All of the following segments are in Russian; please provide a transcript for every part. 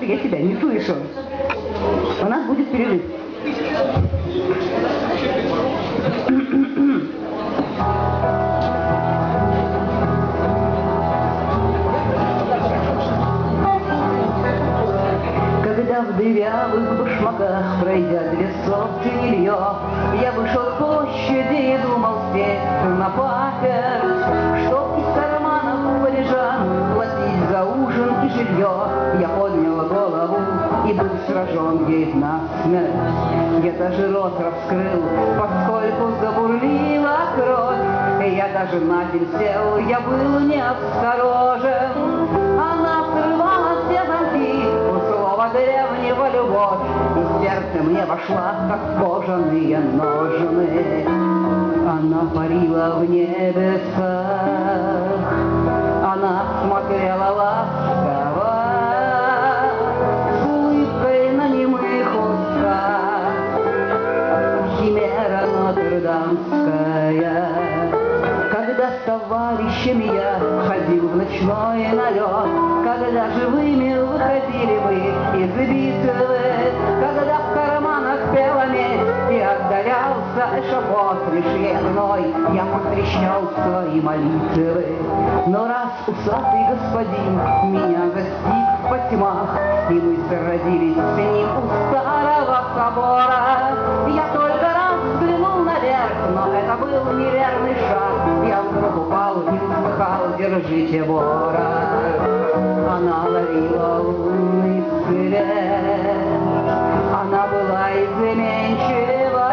что я тебя не слышу. У нас будет перерыв. Когда в дырявых башмаках, пройдя 200 мильев, я вышел к площади и думал сесть на паркер, чтоб из карманов парижан платить за ужин и жилье. Я поднял голову и был сражен ей насмерть. Я даже рот раскрыл, поскольку забурлила кровь. Я даже на пень сел, я был неосторожен. Она срывала все замки, слово древнего любовь, и сердце мне вошла, как кожаные ножны. Она парила в небесах, она смотрела ласково, с улыбкой на немых устах. Химера Нотр-Дамская. Когда с товарищами я ходил в ночной налет, когда живыми выходили мы из битвы, когда в карманах пела медь и отдалялся эшафот лишь ветной, я посвящал свои молитвы. Но раз усатый господин меня достиг во тьмах, и мы зародились с ним у старого собора, я только раз взглянул наверх, но это был неверный шаг. Я вдруг упал и услыхал: держите вора. Она ловила лунный свет, она была изменчива,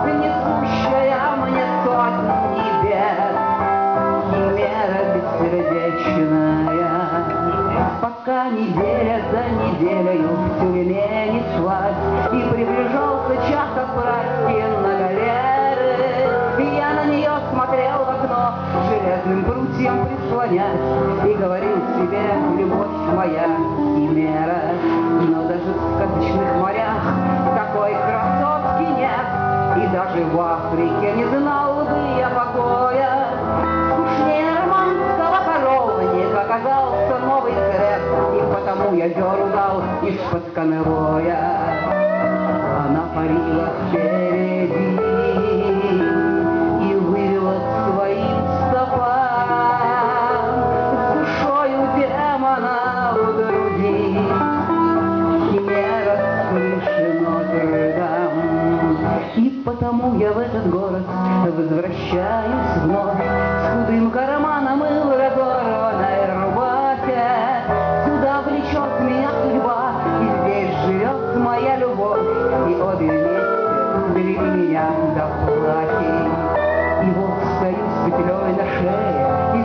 несущая мне сотни бед, химера бессердечная. Пока неделя за неделею в тюрьме неслась, и приближался час отправки на галеры, я на нее смотрел в окно, железным прутьем прислонясь, и говорил себе: любовь моя химера. Но даже в сказочных морях такой красотки нет, и даже в Африке не знал бы я покоя. Скучнее романского коровника оказался новый цвет, и потому я дергал из-под конвоя. Она парила впереди и вывела к своим стопам с душою демона в груди. Химера с крыши Нотр-Дам. И потому я в этот город возвращаюсь вновь с худым карманом и в разорванной рубахе. Сюда влечет меня судьба, и здесь живет моя любовь, и обе вместе довели меня до плахи. И вот стою с петлей на шее, и